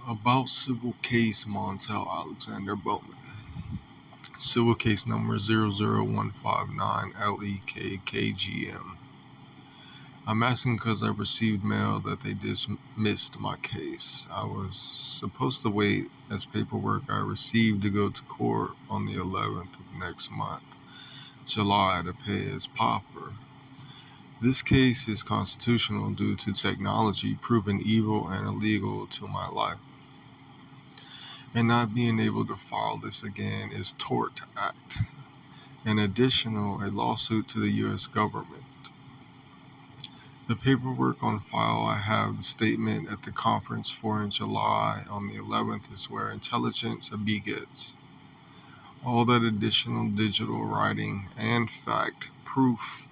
About civil case Montel Alexander Bowman. Civil case number 00159 LEKKGM. I'm asking because I received mail that they dismissed my case. I was supposed to wait as paperwork I received to go to court on the 11th of next month, July, to pay as pauper. This case is constitutional due to technology proven evil and illegal to my life. And not being able to file this again is tort act. In addition, a lawsuit to the U.S. government. The paperwork on file I have the statement at the conference for in July on the 11th is where intelligence begets. All that additional digital writing and fact proof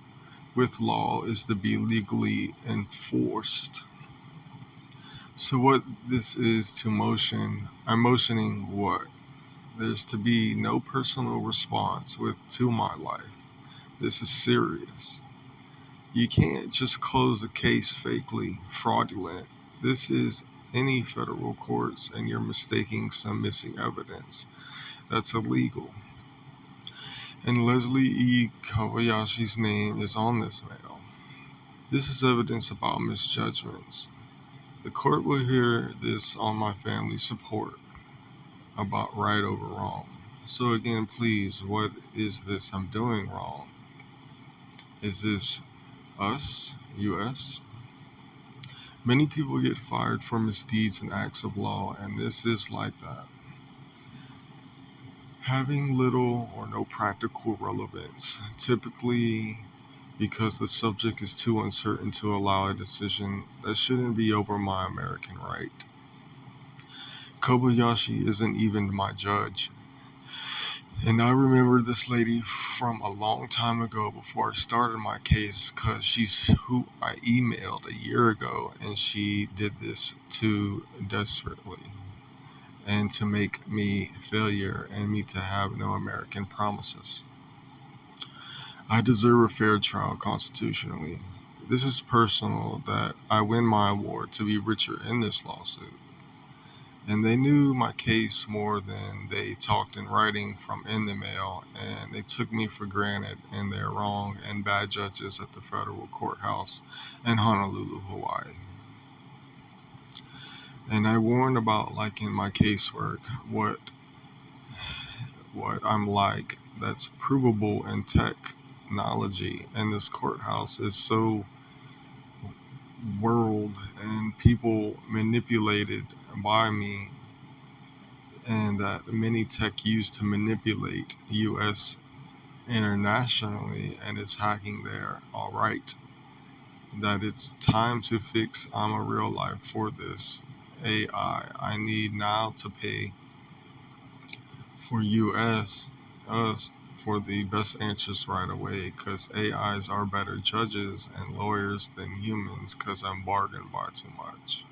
with law is to be legally enforced. So what this is to motion, I'm motioning what? There's to be no personal response to my life. This is serious. You can't just close a case fakely, fraudulent. This is any federal courts and you're mistaking some missing evidence. That's illegal. And Leslie E. Kobayashi's name is on this mail. This is evidence about misjudgments. The court will hear this on my family's support about right over wrong. So again, please, what is this I'm doing wrong? Is this us, U.S.? Many people get fired for misdeeds and acts of law, and this is like that. Having little or no practical relevance, typically because the subject is too uncertain to allow a decision that shouldn't be over my American right. Kobayashi isn't even my judge. And I remember this lady from a long time ago before I started my case because she's who I emailed a year ago, and she did this too desperately and to make me failure and me to have no American promises. I deserve a fair trial constitutionally. This is personal that I win my award to be richer in this lawsuit. And they knew my case more than they talked in writing from in the mail, and they took me for granted, and they're wrong and bad judges at the federal courthouse in Honolulu, Hawaii. And I warned about, like in my casework, what I'm like that's provable in technology, and this courthouse is so world and people manipulated by me, and that many tech use to manipulate U.S. internationally, and it's hacking there. All right, that it's time to fix I'm a real life for this AI. I need now to pay for us for the best answers right away, because AIs are better judges and lawyers than humans, because I'm bargained by too much.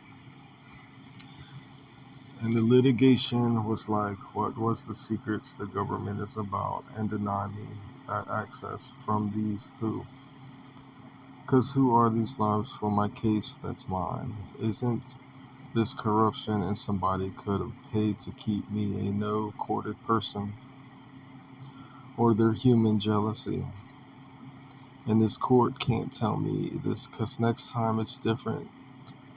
And the litigation was like, what was the secrets the government is about, and deny me that access from these who? Because who are these lives for my case that's mine? Isn't this corruption, and somebody could have paid to keep me a no-courted person? Or their human jealousy? And this court can't tell me this, because next time it's different.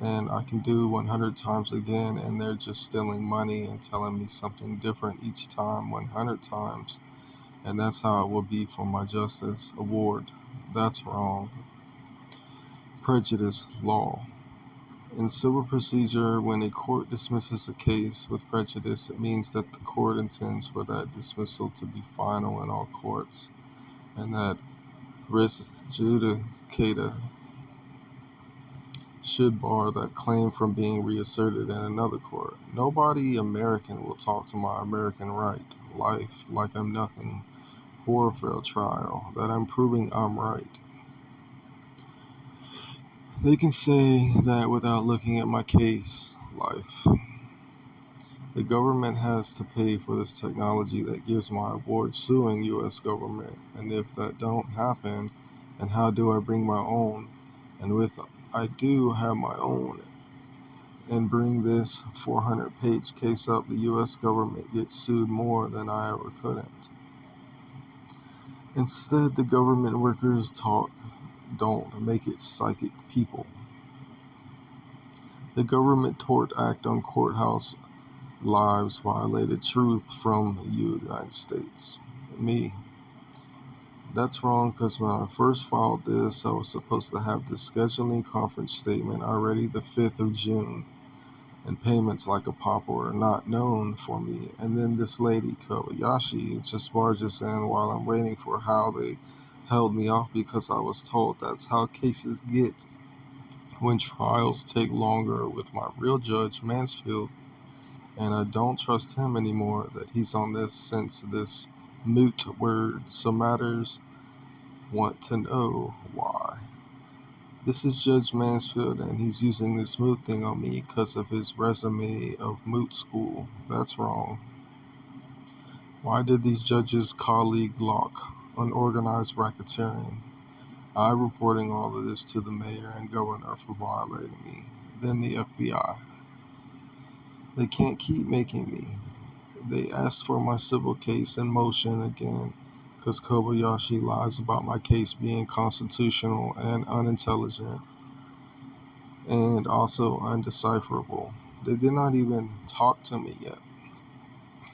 And I can do 100 times again, and they're just stealing money and telling me something different each time 100 times. And that's how it will be for my justice award. That's wrong. Prejudice law. In civil procedure, when a court dismisses a case with prejudice, it means that the court intends for that dismissal to be final in all courts, and that res judicata should bar that claim from being reasserted in another court. Nobody American will talk to my American right, life, like I'm nothing, for a fair trial, that I'm proving I'm right. They can say that without looking at my case, life. The government has to pay for this technology that gives my award suing U.S. government, and if that don't happen, then how do I bring my own? And with I do have my own, and bring this 400-page case up, the U.S. government gets sued more than I ever couldn't. Instead, the government workers don't make it psychic people. The Government Tort Act on courthouse lives violated truth from the United States. Me. That's wrong because when I first filed this, I was supposed to have the scheduling conference statement already the 5th of June, and payments like a pauper were not known for me. And then this lady, Kobayashi, just barges in while I'm waiting for how they held me off because I was told that's how cases get when trials take longer with my real judge, Mansfield. And I don't trust him anymore that he's on this since this moot word. So matters want to know why. This is Judge Mansfield, and he's using this moot thing on me because of his resume of moot school. That's wrong. Why did these judges colleague lock unorganized racketeering? I reporting all of this to the mayor and governor for violating me. Then the FBI. They can't keep making me. They asked for my civil case in motion again because Kobayashi lies about my case being constitutional and unintelligent and also undecipherable. They did not even talk to me yet.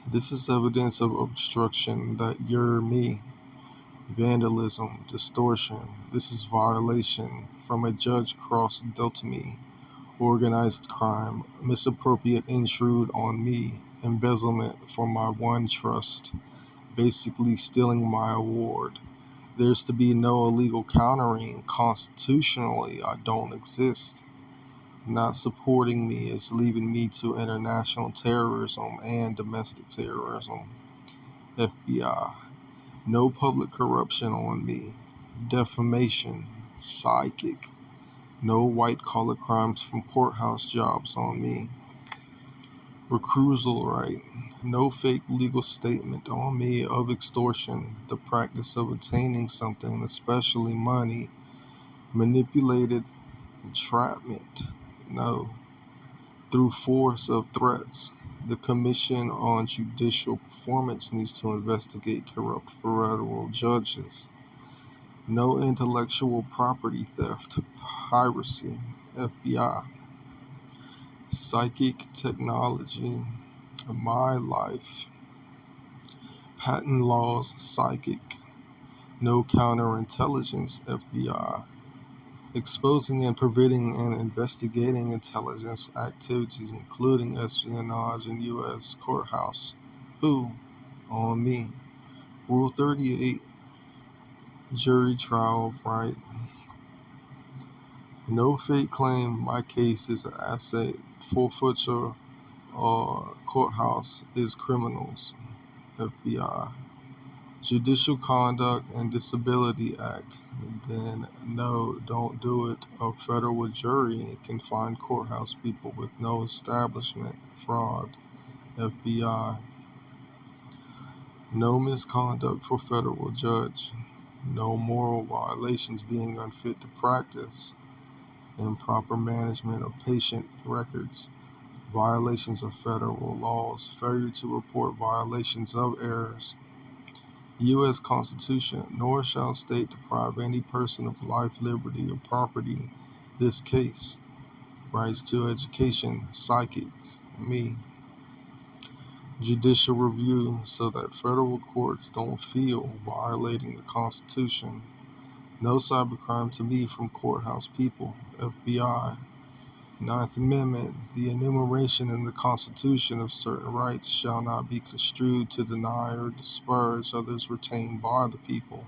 This is evidence of obstruction that you're me. Vandalism, distortion. This is violation from a judge cross-dealt me. Organized crime, misappropriate intrude on me, embezzlement for my one trust, basically stealing my award. There's to be no illegal countering. Constitutionally, I don't exist. Not supporting me is leaving me to international terrorism and domestic terrorism. FBI. No public corruption on me. Defamation. Psychic. No white-collar crimes from courthouse jobs on me. Recusal right. No fake legal statement on me of extortion, the practice of obtaining something, especially money, manipulated entrapment. No. Through force of threats. The Commission on Judicial Performance needs to investigate corrupt federal judges. No intellectual property theft, piracy, FBI. Psychic technology, my life. Patent laws, psychic. No counterintelligence, FBI. Exposing and preventing and investigating intelligence activities, including espionage in U.S. courthouse. Who? On me. Rule 38, jury trial right. No fake claim my case is an asset, forfeiture, or courthouse is criminals. FBI. Judicial Conduct and Disability Act. Then no, don't do it. A federal jury can find courthouse people with no establishment. Fraud. FBI. No misconduct for federal judge. No moral violations being unfit to practice. Improper management of patient records. Violations of federal laws. Failure to report violations of errors. U.S. Constitution, nor shall state deprive any person of life, liberty, or property. This case. Rights to education, psychic, me. Judicial review, so that federal courts don't feel violating the Constitution. No cybercrime to me from courthouse people, FBI. Ninth Amendment, the enumeration in the Constitution of certain rights shall not be construed to deny or disparage others retained by the people.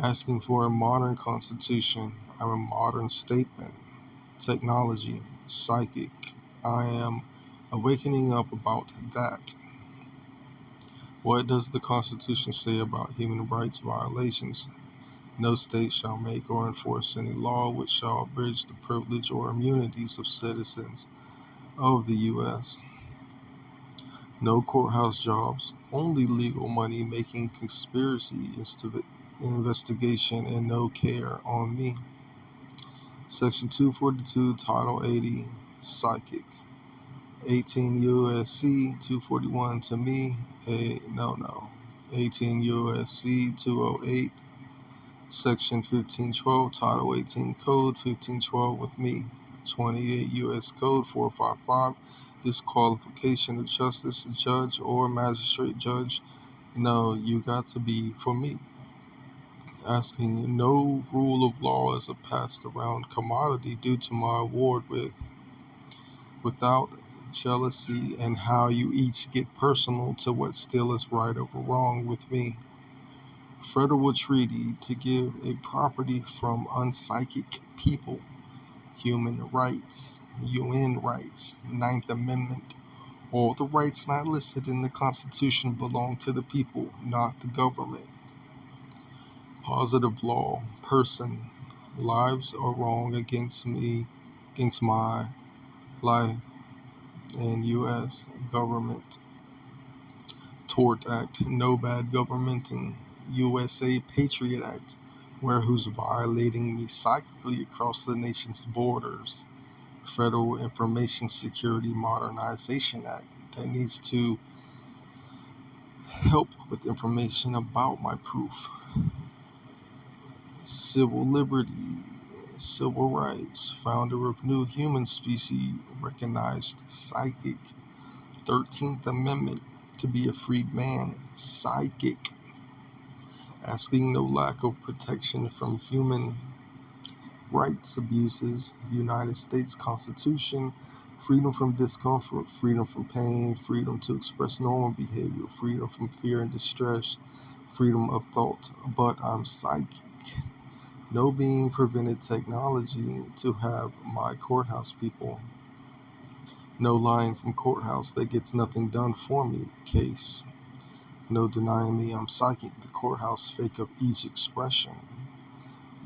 Asking for a modern Constitution, I'm a modern statement. Technology, psychic, I am awakening up about that. What does the Constitution say about human rights violations? No state shall make or enforce any law which shall abridge the privilege or immunities of citizens of the U.S. No courthouse jobs, only legal money-making conspiracy investigation and no care on me. Section 242, Title 80, Psychic. 18 U.S.C. 241 to me, a no. 18 U.S.C. 208, Section 1512, Title 18 Code 1512 with me. 28 U.S. Code 455, disqualification of justice, judge or magistrate judge. No, you got to be for me. Asking no rule of law is a passed around commodity due to my award without jealousy and how you each get personal to what still is right over wrong with me. Federal treaty to give a property from unpsychic people. Human rights, UN rights, Ninth Amendment. All the rights not listed in the Constitution belong to the people, not the government. Positive law, person, lives are wrong against me, against my life, and U.S. government. Tort Act, no bad governmenting, USA Patriot Act, where who's violating me psychically across the nation's borders. Federal Information Security Modernization Act that needs to help with information about my proof. Civil liberty, civil rights, founder of new human species, recognized psychic. 13th Amendment to be a freed man, psychic. Asking no lack of protection from human rights abuses, United States Constitution, freedom from discomfort, freedom from pain, freedom to express normal behavior, freedom from fear and distress, freedom of thought. But I'm psychic. No being prevented technology to have my courthouse people. No lying from courthouse that gets nothing done for me case. No denying me I'm psychic, the courthouse fake of each expression.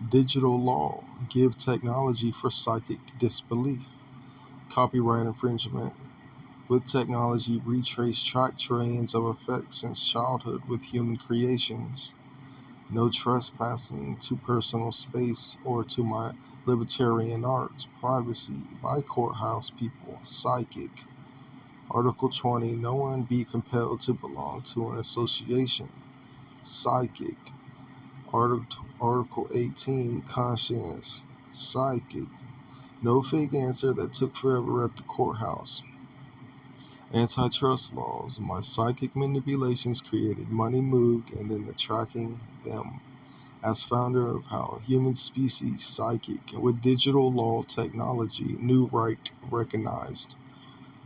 Digital law, give technology for psychic disbelief. Copyright infringement, with technology retrace track trains of effects since childhood with human creations. No trespassing to personal space or to my libertarian arts, privacy by courthouse people, psychic. Article 20, no one be compelled to belong to an association, psychic. Article 18, conscience, psychic. No fake answer that took forever at the courthouse. Antitrust laws, my psychic manipulations created money moved and then the tracking them. As founder of how human species psychic with digital law technology, new right recognized.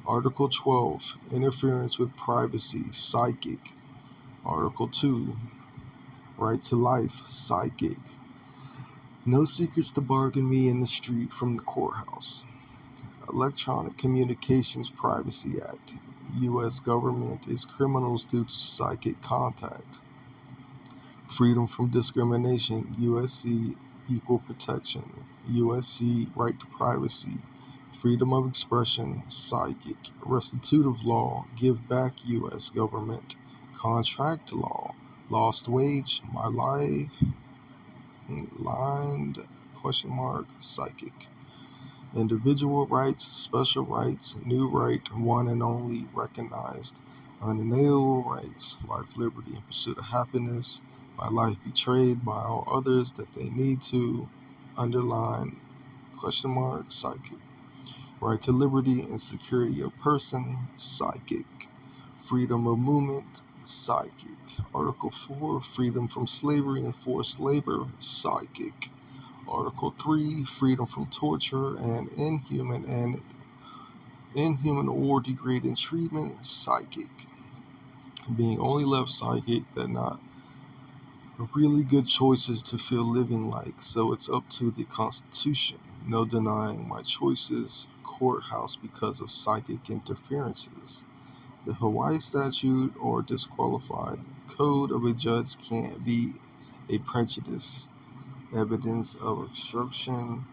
Article 12, interference with privacy, psychic. Article 2, right to life, psychic. No secrets to bargain me in the street from the courthouse. Electronic Communications Privacy Act. U.S. government is criminals due to psychic contact. Freedom from discrimination, USC, equal protection, USC, right to privacy, freedom of expression, psychic, restitutive law, give back U.S. government, contract law, lost wage, my life, lined, psychic, individual rights, special rights, new right, one and only, recognized, unalienable rights, life, liberty, and pursuit of happiness, my life betrayed by all others that they need to, underline, psychic, right to liberty and security of person, psychic, freedom of movement, psychic, Article 4, freedom from slavery and forced labor, psychic, Article 3, freedom from torture and inhuman or degrading treatment, psychic, being only left psychic that not really good choices to feel living like, so it's up to the Constitution. No denying my choices, courthouse because of psychic interferences. The Hawaii statute or disqualified code of a judge can't be a prejudice. Evidence of obstruction.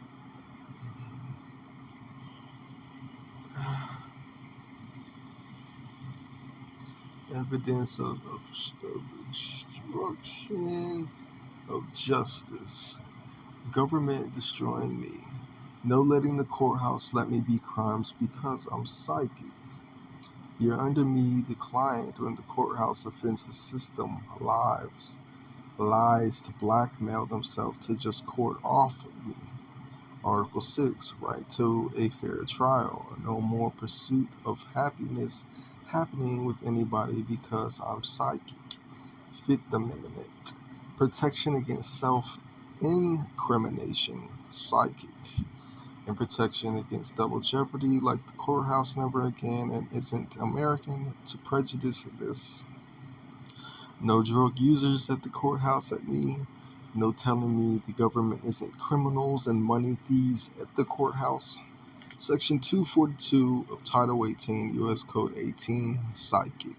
Evidence of obstruction of justice. Government destroying me. No letting the courthouse let me be crimes because I'm psychic. You're under me, the client, when the courthouse offends the system, lies to blackmail themselves to just court off me. Article 6, right to a fair trial. No more pursuit of happiness happening with anybody because I'm psychic. Fifth Amendment. Protection against self-incrimination, psychic. And protection against double jeopardy, like the courthouse never again and isn't American to prejudice this. No drug users at the courthouse at me. No telling me the government isn't criminals and money thieves at the courthouse. Section 242 of Title 18, U.S. Code 18, psychic.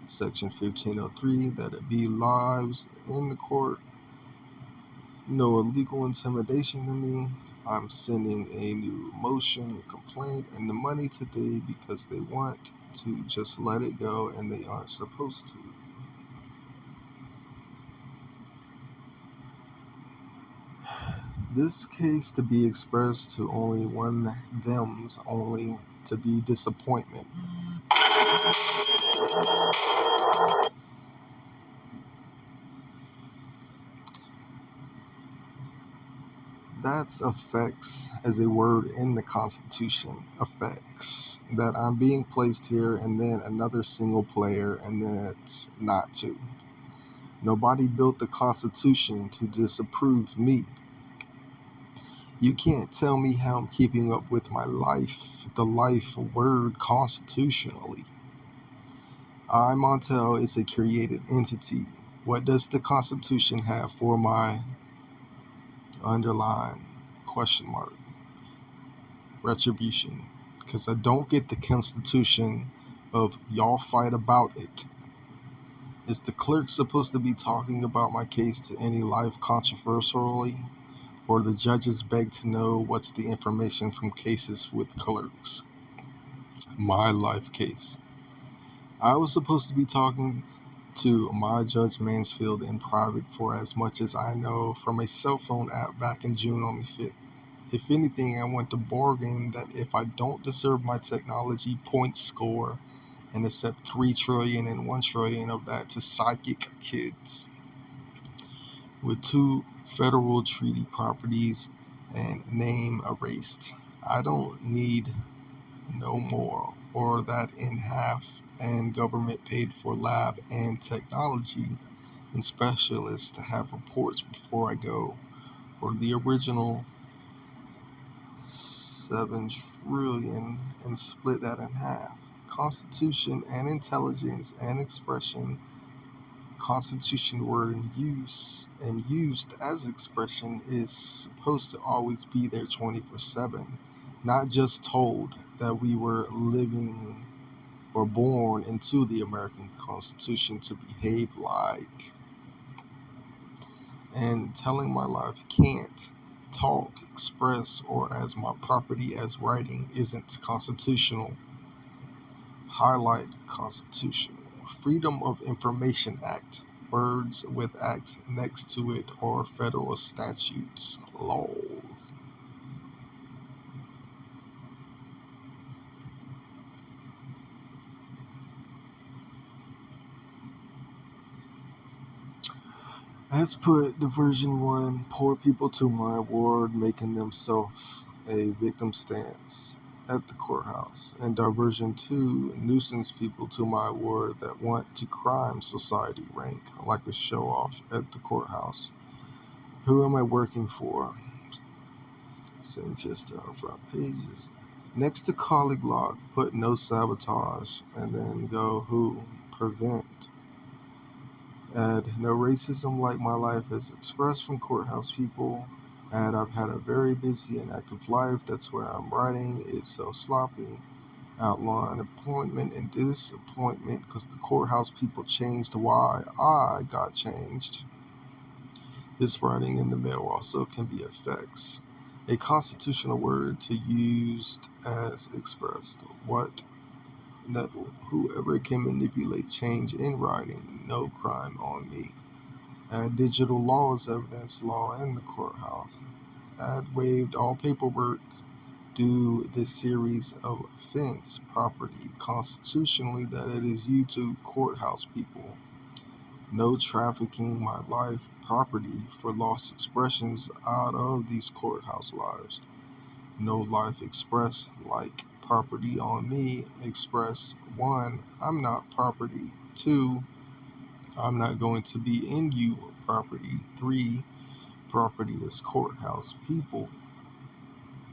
Section 1503, that it be lives in the court. No illegal intimidation to me. I'm sending a new motion, complaint, and the money today because they want to just let it go and they aren't supposed to. This case to be expressed to only one them's only to be disappointment. That's affects as a word in the Constitution. Affects that I'm being placed here and then another single player and that's not to. Nobody built the Constitution to disapprove me. You can't tell me how I'm keeping up with my life, the life word constitutionally. I, Montel, is a created entity. What does the Constitution have for my underline question mark retribution? Because I don't get the Constitution of y'all fight about it. Is the clerk supposed to be talking about my case to any life controversially? Or the judges beg to know what's the information from cases with clerks? My life case. I was supposed to be talking to my Judge Mansfield in private for as much as I know from a cell phone app back in June on the 5th. If anything, I want to bargain that if I don't deserve my technology point score and accept 3 trillion and 1 trillion of that to psychic kids with 2 federal treaty properties and name erased. I don't need no more, or that in half, and government paid for lab and technology and specialists to have reports before I go, or the original 7 trillion and split that in half. Constitution and intelligence and expression. Constitution word in use and used as expression is supposed to always be there 24/7, not just told that we were living or born into the American Constitution to behave like. And telling my life can't talk, express, or as my property as writing isn't constitutional. Highlight constitutional. Freedom of Information Act. Words with act next to it or federal statutes, laws. As put, Diversion 1, poor people to my ward making themselves a victim stance at the courthouse. And Diversion 2, nuisance people to my ward that want to crime society rank like a show off at the courthouse. Who am I working for? Same chester on front pages. Next to colleague log, put no sabotage and then go who? Prevent. Add no racism like my life is expressed from courthouse people. Add I've had a very busy and active life. That's where I'm writing. It's so sloppy. Outline appointment and disappointment because the courthouse people changed why I got changed. This writing in the mail also can be effects. A constitutional word to used as expressed. What? That whoever can manipulate change in writing, no crime on me. Add digital law as evidence law in the courthouse. Add waived all paperwork do this series of offense property constitutionally that it is you to courthouse people. No trafficking my life property for lost expressions out of these courthouse lives. No life express like property on me express 1, I'm not property. 2, I'm not going to be in you property. 3, property is courthouse people.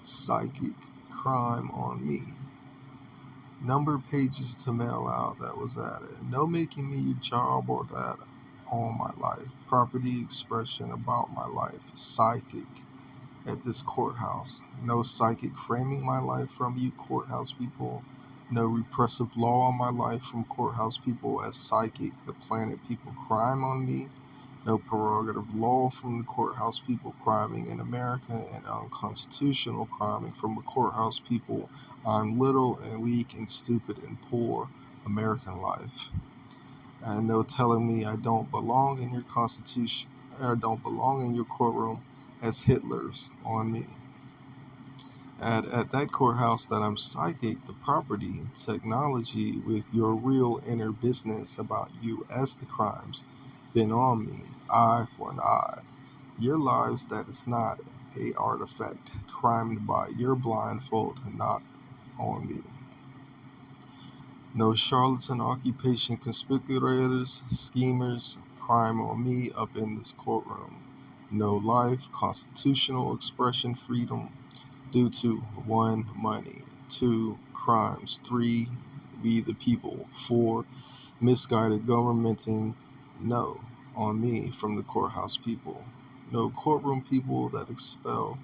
Psychic crime on me. Number of pages to mail out that was added. No making me your job or that on my life. Property expression about my life. Psychic at this courthouse. No psychic framing my life from you courthouse people. No repressive law on my life from courthouse people as psychic. The planet people crime on me. No prerogative law from the courthouse people criming in America, and unconstitutional criming from the courthouse people on little and weak and stupid and poor American life. And no telling me I don't belong in your constitution or don't belong in your courtroom as Hitler's on me. At that courthouse that I'm psychic, the property, technology with your real inner business about you as the crimes been on me, eye for an eye. Your lives that is not a artifact crimed by your blindfold, not on me. No charlatan occupation conspirators, schemers, crime on me up in this courtroom. No life, constitutional expression freedom due to 1, money, 2, crimes, 3, we the people, 4, misguided governmenting, no, on me from the courthouse people. No courtroom people that expel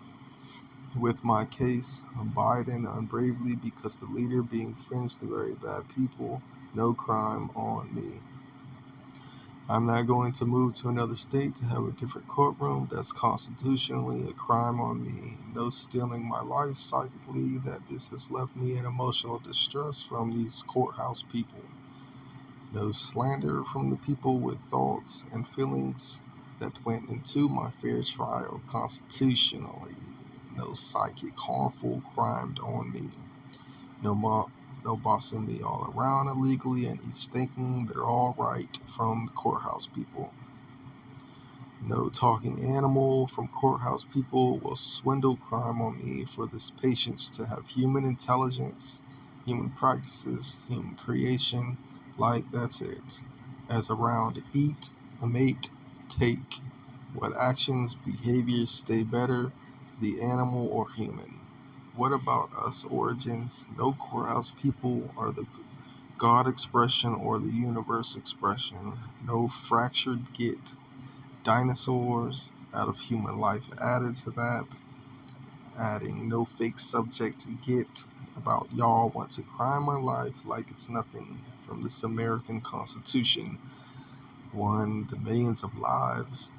with my case, Biden unbravely because the leader being friends to very bad people, no crime on me. I'm not going to move to another state to have a different courtroom. That's constitutionally a crime on me. No stealing my life psychically, that this has left me in emotional distress from these courthouse people. No slander from the people with thoughts and feelings that went into my fair trial constitutionally. No psychic harmful crime on me. No bossing me all around illegally and each thinking they're all right from the courthouse people. No talking animal from courthouse people will swindle crime on me for this patience to have human intelligence, human practices, human creation, like that's it. As around eat, mate, take. What actions, behaviors stay better, the animal or human? What about us origins? No courthouse people are the God expression or the universe expression. No fractured get. Dinosaurs out of human life added to that. Adding no fake subject to get about y'all want to crime my life like it's nothing from this American Constitution. 1, the millions of lives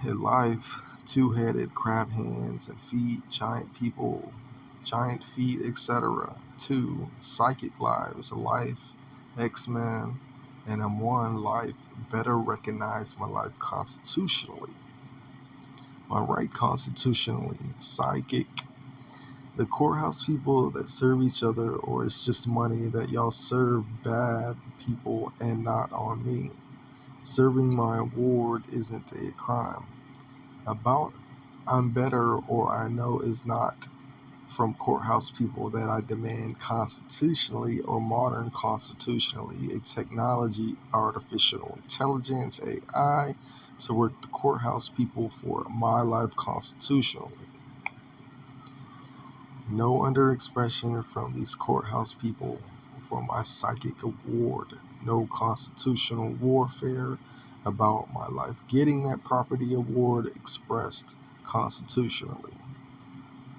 in life, 2-headed crab hands and feet, giant people, giant feet, etc. 2, psychic lives, life, X-Men, and I'm 1, life, better recognize my life constitutionally. My right constitutionally, psychic. The courthouse people that serve each other, or it's just money that y'all serve bad people and not on me. Serving my award isn't a crime. About I'm better or I know is not from courthouse people that I demand constitutionally or modern constitutionally a technology, artificial intelligence, AI, to work the courthouse people for my life constitutionally. No under expression from these courthouse people for my psychic award. No constitutional warfare about my life getting that property award expressed constitutionally.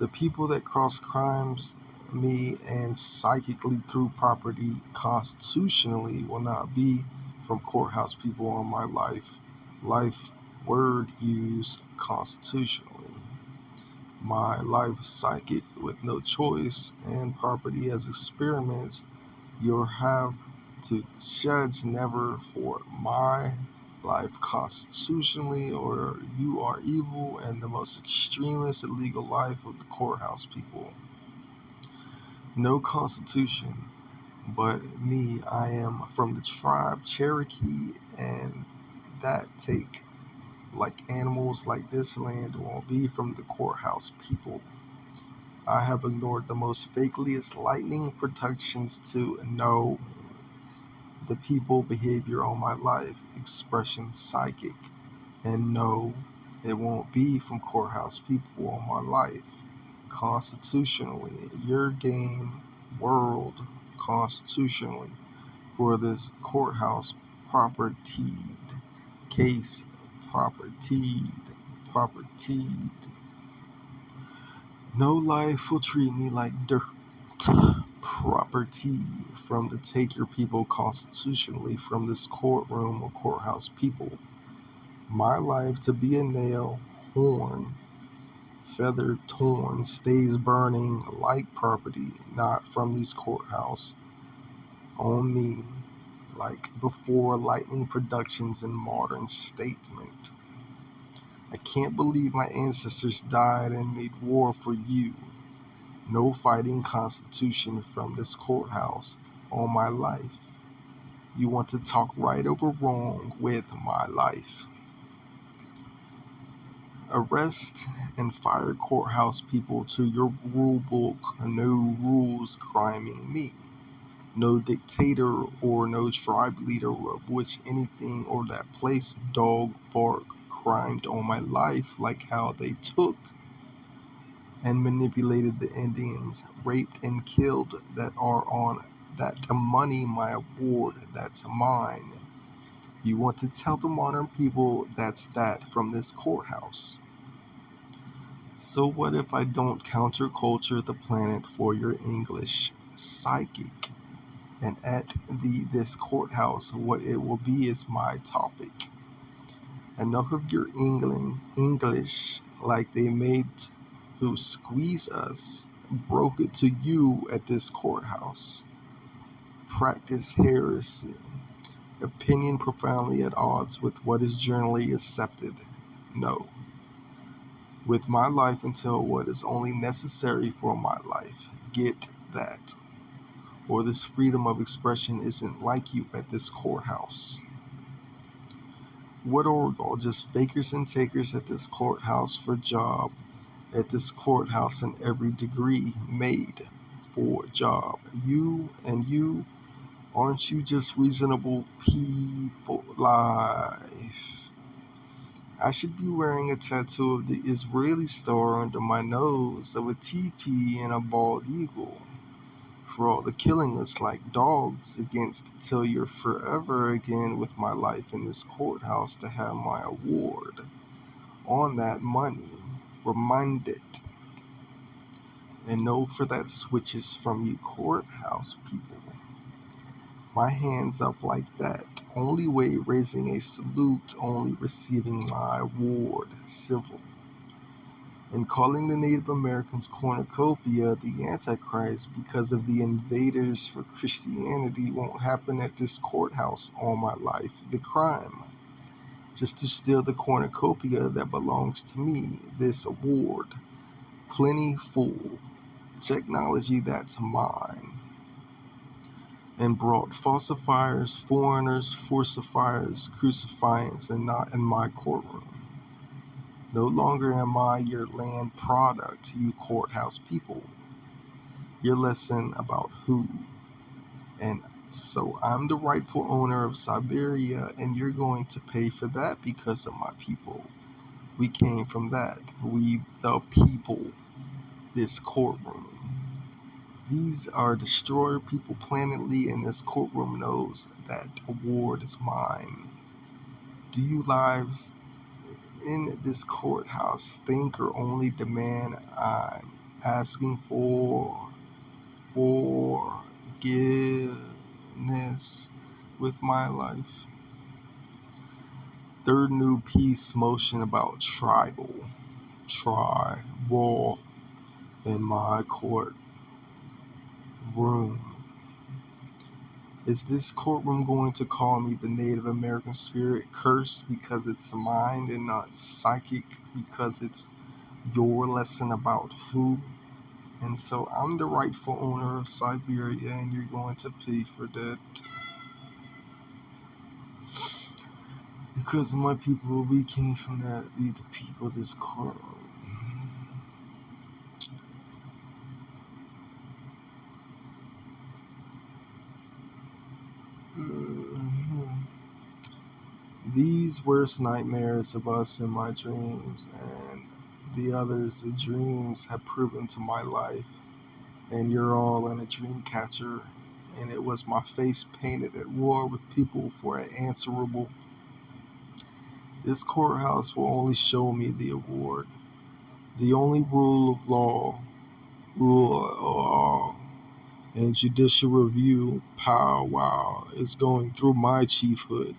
The people that cross crimes me and psychically through property constitutionally will not be from courthouse people on my life. Life word used constitutionally. My life psychic with no choice and property as experiments, you'll have to judge never for my life constitutionally, or you are evil and the most extremist illegal life of the courthouse people. No constitution, but me, I am from the tribe Cherokee, and that take like animals like this land won't be from the courthouse people. I have ignored the most fakeliest lightning protections to know the people behavior all my life, expression psychic, and no, it won't be from courthouse people all my life. Constitutionally, your game, world, constitutionally, for this courthouse propertied, case propertied. No life will treat me like dirt. Property from the take your people constitutionally from this courtroom or courthouse people. My life to be a nail, horn, feather torn, stays burning like property, not from these courthouse. On me, like before lightning productions in modern statement. I can't believe my ancestors died and made war for you. No fighting constitution from this courthouse all my life. You want to talk right over wrong with my life. Arrest and fire courthouse people to your rule book. No rules criming me. No dictator or no tribe leader of which anything or that place dog bark crimed on my life like how they took and manipulated the Indians, raped and killed that are on that money my award that's mine. You want to tell the modern people that's that from this courthouse. So what if I don't counterculture the planet for your English psychic? And at this courthouse, what it will be is my topic. Enough of your English like they made who squeeze us, broke it to you at this courthouse. Practice heresy, opinion profoundly at odds with what is generally accepted. No. With my life until what is only necessary for my life. Get that. Or this freedom of expression isn't like you at this courthouse. What are all just fakers and takers at this courthouse for job? At this courthouse in every degree made for job. You and you, aren't you just reasonable people? Life. I should be wearing a tattoo of the Israeli star under my nose of a teepee and a bald eagle. For all the killing us like dogs against till you're forever again with my life in this courthouse to have my award on that money. Remind it. And no for that switches from you courthouse people. My hands up like that. Only way raising a salute, only receiving my award, civil. And calling the Native Americans cornucopia the Antichrist because of the invaders for Christianity won't happen at this courthouse all my life. The crime. Just to steal the cornucopia that belongs to me, this award. Plenty full. Technology that's mine. And brought falsifiers, foreigners, forcifiers, crucifiers, and not in my courtroom. No longer am I your land product, you courthouse people. Your lesson about who. And so I'm the rightful owner of Siberia, and you're going to pay for that because of my people. We came from that. We the people. This courtroom. These are destroyer people planetly, and this courtroom knows that award is mine. Do you lives in this courthouse think or only demand I'm asking for forgiveness with my life? Third new peace motion about tribal in my court room. Is this courtroom going to call me the Native American spirit cursed because it's mind and not psychic because it's your lesson about who? And so I'm the rightful owner of Siberia and you're going to pay for that. Because my people, we came from that. We the people of this courtroom. Mhm. These worst nightmares of us in my dreams and the others, the dreams have proven to my life. And you're all in a dream catcher. And it was my face painted at war with people for an answerable. This courthouse will only show me the award. The only rule of law, and judicial review powwow is going through my chiefhood.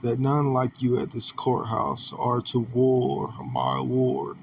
That none like you at this courthouse are to war my lord.